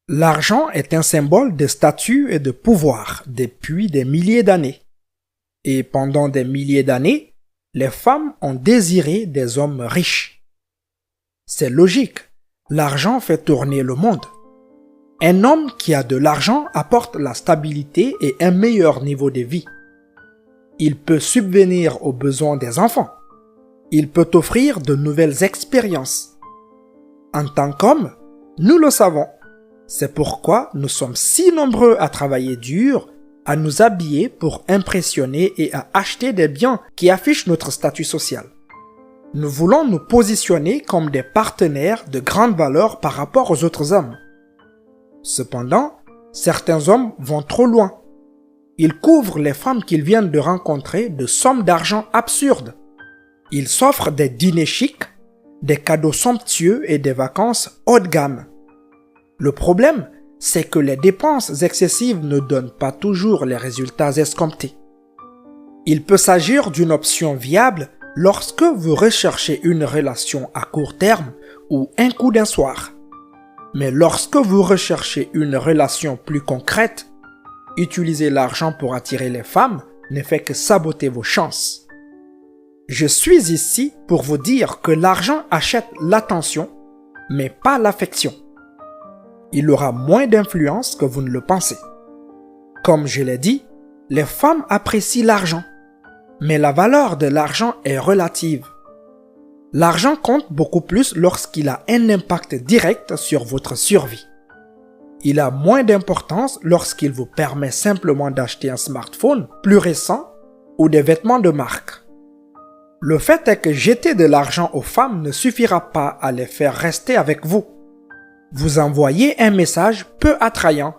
L'argent est un symbole de statut et de pouvoir depuis des milliers d'années. Et pendant des milliers d'années, les femmes ont désiré des hommes riches. C'est logique, l'argent fait tourner le monde. Un homme qui a de l'argent apporte la stabilité et un meilleur niveau de vie. Il peut subvenir aux besoins des enfants. Il peut offrir de nouvelles expériences. En tant qu'homme, nous le savons. C'est pourquoi nous sommes si nombreux à travailler dur, à nous habiller pour impressionner et à acheter des biens qui affichent notre statut social. Nous voulons nous positionner comme des partenaires de grande valeur par rapport aux autres hommes. Cependant, certains hommes vont trop loin. Ils couvrent les femmes qu'ils viennent de rencontrer de sommes d'argent absurdes. Ils s'offrent des dîners chics, des cadeaux somptueux et des vacances haut de gamme. Le problème, c'est que les dépenses excessives ne donnent pas toujours les résultats escomptés. Il peut s'agir d'une option viable lorsque vous recherchez une relation à court terme ou un coup d'un soir. Mais lorsque vous recherchez une relation plus concrète, utiliser l'argent pour attirer les femmes ne fait que saboter vos chances. Je suis ici pour vous dire que l'argent achète l'attention, mais pas l'affection. Il aura moins d'influence que vous ne le pensez. Comme je l'ai dit, les femmes apprécient l'argent, mais la valeur de l'argent est relative. L'argent compte beaucoup plus lorsqu'il a un impact direct sur votre survie. Il a moins d'importance lorsqu'il vous permet simplement d'acheter un smartphone plus récent ou des vêtements de marque. Le fait est que jeter de l'argent aux femmes ne suffira pas à les faire rester avec vous. Vous envoyez un message peu attrayant.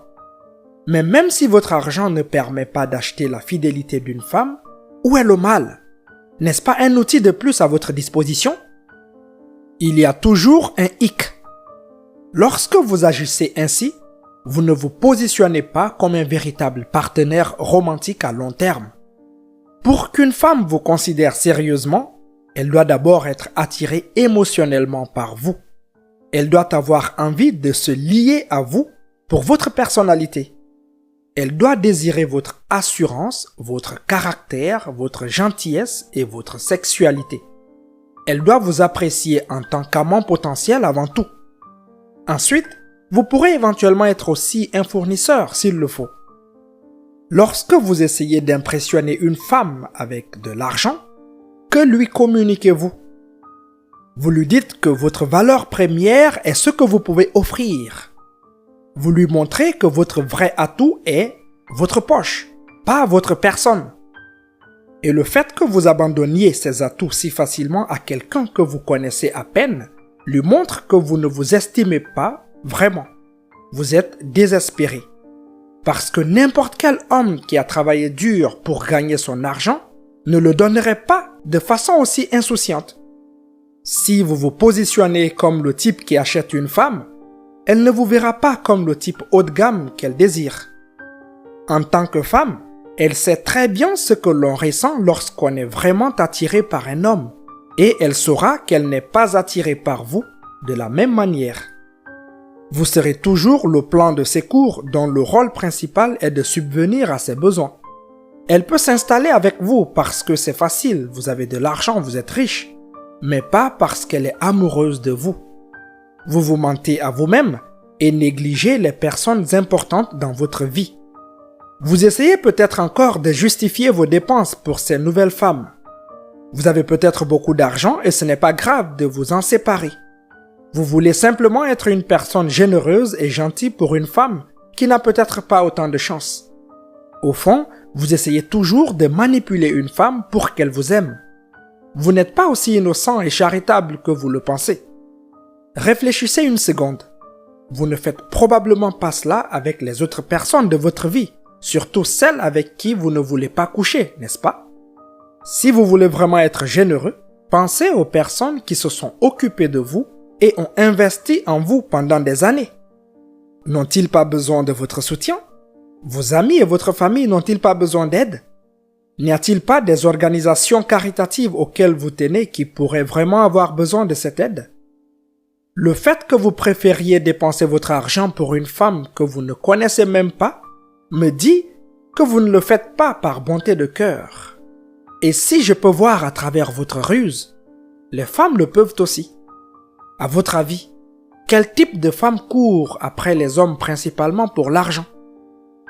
Mais même si votre argent ne permet pas d'acheter la fidélité d'une femme, où est le mal? N'est-ce pas un outil de plus à votre disposition? Il y a toujours un hic. Lorsque vous agissez ainsi, vous ne vous positionnez pas comme un véritable partenaire romantique à long terme. Pour qu'une femme vous considère sérieusement, elle doit d'abord être attirée émotionnellement par vous. Elle doit avoir envie de se lier à vous pour votre personnalité. Elle doit désirer votre assurance, votre caractère, votre gentillesse et votre sexualité. Elle doit vous apprécier en tant qu'amant potentiel avant tout. Ensuite, vous pourrez éventuellement être aussi un fournisseur s'il le faut. Lorsque vous essayez d'impressionner une femme avec de l'argent, que lui communiquez-vous? Vous lui dites que votre valeur première est ce que vous pouvez offrir. Vous lui montrez que votre vrai atout est votre poche, pas votre personne. Et le fait que vous abandonniez ces atouts si facilement à quelqu'un que vous connaissez à peine lui montre que vous ne vous estimez pas vraiment. Vous êtes désespéré. Parce que n'importe quel homme qui a travaillé dur pour gagner son argent ne le donnerait pas de façon aussi insouciante. Si vous vous positionnez comme le type qui achète une femme, elle ne vous verra pas comme le type haut de gamme qu'elle désire. En tant que femme, elle sait très bien ce que l'on ressent lorsqu'on est vraiment attiré par un homme, et elle saura qu'elle n'est pas attirée par vous de la même manière. Vous serez toujours le plan de secours dont le rôle principal est de subvenir à ses besoins. Elle peut s'installer avec vous parce que c'est facile, vous avez de l'argent, vous êtes riche, mais pas parce qu'elle est amoureuse de vous. Vous vous mentez à vous-même et négligez les personnes importantes dans votre vie. Vous essayez peut-être encore de justifier vos dépenses pour ces nouvelles femmes. Vous avez peut-être beaucoup d'argent et ce n'est pas grave de vous en séparer. Vous voulez simplement être une personne généreuse et gentille pour une femme qui n'a peut-être pas autant de chance. Au fond, vous essayez toujours de manipuler une femme pour qu'elle vous aime. Vous n'êtes pas aussi innocent et charitable que vous le pensez. Réfléchissez une seconde. Vous ne faites probablement pas cela avec les autres personnes de votre vie, surtout celles avec qui vous ne voulez pas coucher, n'est-ce pas? Si vous voulez vraiment être généreux, pensez aux personnes qui se sont occupées de vous et ont investi en vous pendant des années. N'ont-ils pas besoin de votre soutien? Vos amis et votre famille n'ont-ils pas besoin d'aide? N'y a-t-il pas des organisations caritatives auxquelles vous tenez qui pourraient vraiment avoir besoin de cette aide? Le fait que vous préfériez dépenser votre argent pour une femme que vous ne connaissez même pas me dit que vous ne le faites pas par bonté de cœur. Et si je peux voir à travers votre ruse, les femmes le peuvent aussi. À votre avis, quel type de femme court après les hommes principalement pour l'argent?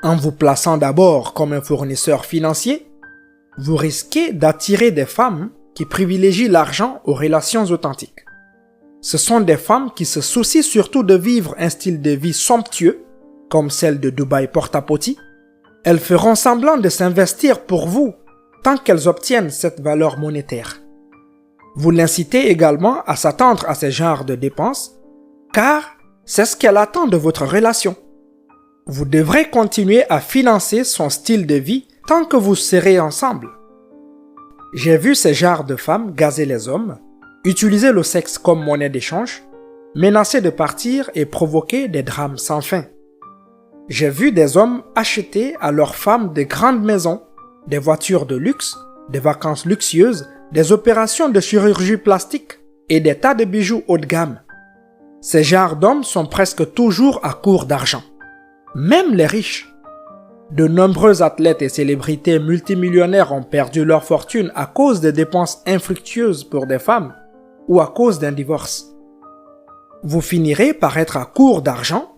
En vous plaçant d'abord comme un fournisseur financier, vous risquez d'attirer des femmes qui privilégient l'argent aux relations authentiques. Ce sont des femmes qui se soucient surtout de vivre un style de vie somptueux, comme celle de Dubaï Porta-Potty. Elles feront semblant de s'investir pour vous tant qu'elles obtiennent cette valeur monétaire. Vous l'incitez également à s'attendre à ce genre de dépenses, car c'est ce qu'elle attend de votre relation. Vous devrez continuer à financer son style de vie tant que vous serez ensemble. J'ai vu ce genre de femmes gazer les hommes, utiliser le sexe comme monnaie d'échange, menacer de partir et provoquer des drames sans fin. J'ai vu des hommes acheter à leurs femmes de grandes maisons, des voitures de luxe, des vacances luxueuses, des opérations de chirurgie plastique et des tas de bijoux haut de gamme. Ces genres d'hommes sont presque toujours à court d'argent. Même les riches. De nombreux athlètes et célébrités multimillionnaires ont perdu leur fortune à cause de dépenses infructueuses pour des femmes ou à cause d'un divorce. Vous finirez par être à court d'argent,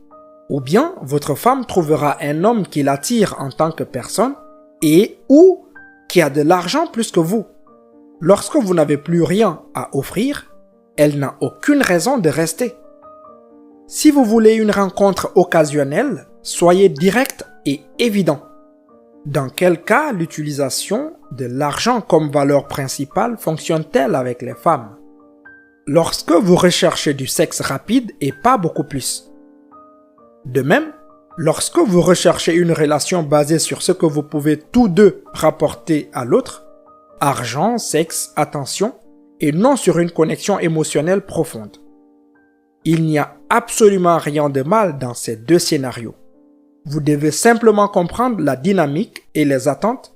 ou bien votre femme trouvera un homme qui l'attire en tant que personne et ou qui a de l'argent plus que vous. Lorsque vous n'avez plus rien à offrir, elle n'a aucune raison de rester. Si vous voulez une rencontre occasionnelle, soyez direct et évident. Dans quel cas l'utilisation de l'argent comme valeur principale fonctionne-t-elle avec les femmes? Lorsque vous recherchez du sexe rapide et pas beaucoup plus. De même, lorsque vous recherchez une relation basée sur ce que vous pouvez tous deux rapporter à l'autre, argent, sexe, attention, et non sur une connexion émotionnelle profonde. Il n'y a absolument rien de mal dans ces deux scénarios. Vous devez simplement comprendre la dynamique et les attentes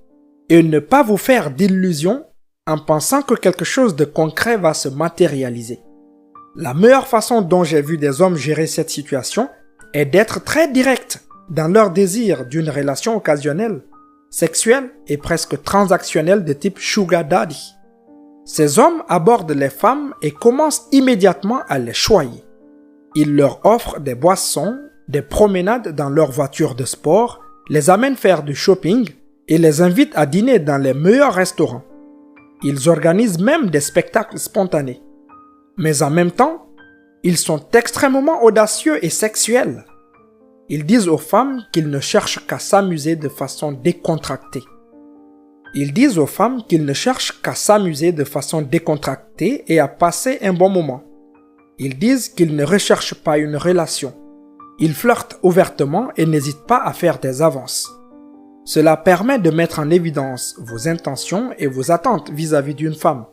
et ne pas vous faire d'illusions en pensant que quelque chose de concret va se matérialiser. La meilleure façon dont j'ai vu des hommes gérer cette situation est d'être très direct dans leur désir d'une relation occasionnelle, sexuelle et presque transactionnelle de type sugar daddy. Ces hommes abordent les femmes et commencent immédiatement à les choyer. Ils leur offrent des boissons, des promenades dans leur voiture de sport, les amènent faire du shopping et les invitent à dîner dans les meilleurs restaurants. Ils organisent même des spectacles spontanés. Mais en même temps, ils sont extrêmement audacieux et sexuels. Ils disent aux femmes qu'ils ne cherchent qu'à s'amuser de façon décontractée. Et à passer un bon moment. Ils disent qu'ils ne recherchent pas une relation. Ils flirtent ouvertement et n'hésitent pas à faire des avances. Cela permet de mettre en évidence vos intentions et vos attentes vis-à-vis d'une femme.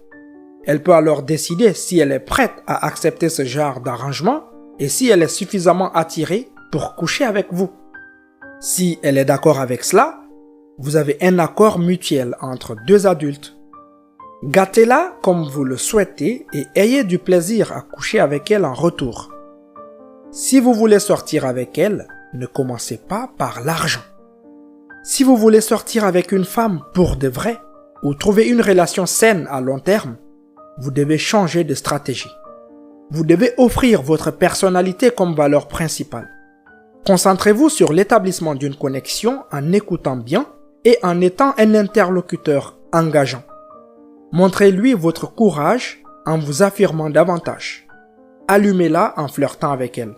Elle peut alors décider si elle est prête à accepter ce genre d'arrangement et si elle est suffisamment attirée pour coucher avec vous. Si elle est d'accord avec cela, vous avez un accord mutuel entre deux adultes. Gâtez-la comme vous le souhaitez et ayez du plaisir à coucher avec elle en retour. Si vous voulez sortir avec elle, ne commencez pas par l'argent. Si vous voulez sortir avec une femme pour de vrai ou trouver une relation saine à long terme, vous devez changer de stratégie. Vous devez offrir votre personnalité comme valeur principale. Concentrez-vous sur l'établissement d'une connexion en écoutant bien et en étant un interlocuteur engageant. Montrez-lui votre courage en vous affirmant davantage. Allumez-la en flirtant avec elle.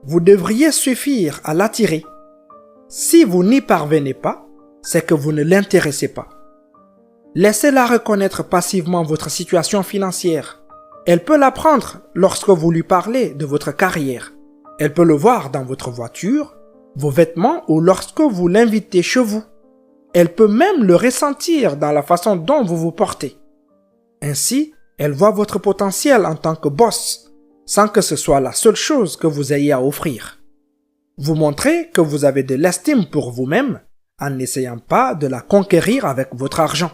Vous devriez suffire à l'attirer. Si vous n'y parvenez pas, c'est que vous ne l'intéressez pas. Laissez-la reconnaître passivement votre situation financière. Elle peut l'apprendre lorsque vous lui parlez de votre carrière. Elle peut le voir dans votre voiture, vos vêtements ou lorsque vous l'invitez chez vous. Elle peut même le ressentir dans la façon dont vous vous portez. Ainsi, elle voit votre potentiel en tant que boss, sans que ce soit la seule chose que vous ayez à offrir. Vous montrez que vous avez de l'estime pour vous-même en n'essayant pas de la conquérir avec votre argent.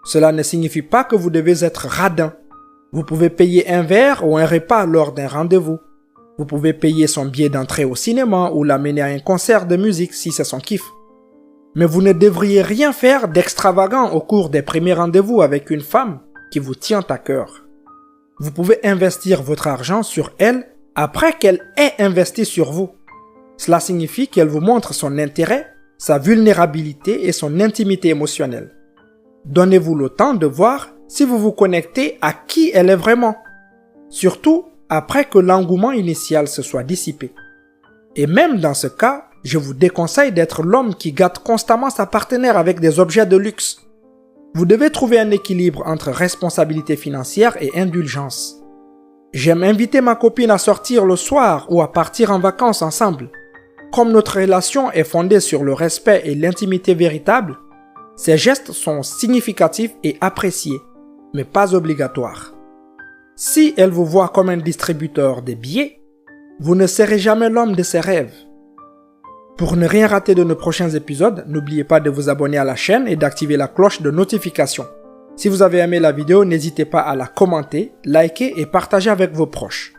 Cela ne signifie pas que vous devez être radin. Vous pouvez payer un verre ou un repas lors d'un rendez-vous. Vous pouvez payer son billet d'entrée au cinéma ou l'amener à un concert de musique si c'est son kiff. Mais vous ne devriez rien faire d'extravagant au cours des premiers rendez-vous avec une femme qui vous tient à cœur. Vous pouvez investir votre argent sur elle après qu'elle ait investi sur vous. Cela signifie qu'elle vous montre son intérêt, sa vulnérabilité et son intimité émotionnelle. Donnez-vous le temps de voir si vous vous connectez à qui elle est vraiment. Surtout après que l'engouement initial se soit dissipé. Et même dans ce cas, je vous déconseille d'être l'homme qui gâte constamment sa partenaire avec des objets de luxe. Vous devez trouver un équilibre entre responsabilité financière et indulgence. J'aime inviter ma copine à sortir le soir ou à partir en vacances ensemble. Comme notre relation est fondée sur le respect et l'intimité véritable, ces gestes sont significatifs et appréciés, mais pas obligatoires. Si elle vous voit comme un distributeur de billets, vous ne serez jamais l'homme de ses rêves. Pour ne rien rater de nos prochains épisodes, n'oubliez pas de vous abonner à la chaîne et d'activer la cloche de notification. Si vous avez aimé la vidéo, n'hésitez pas à la commenter, liker et partager avec vos proches.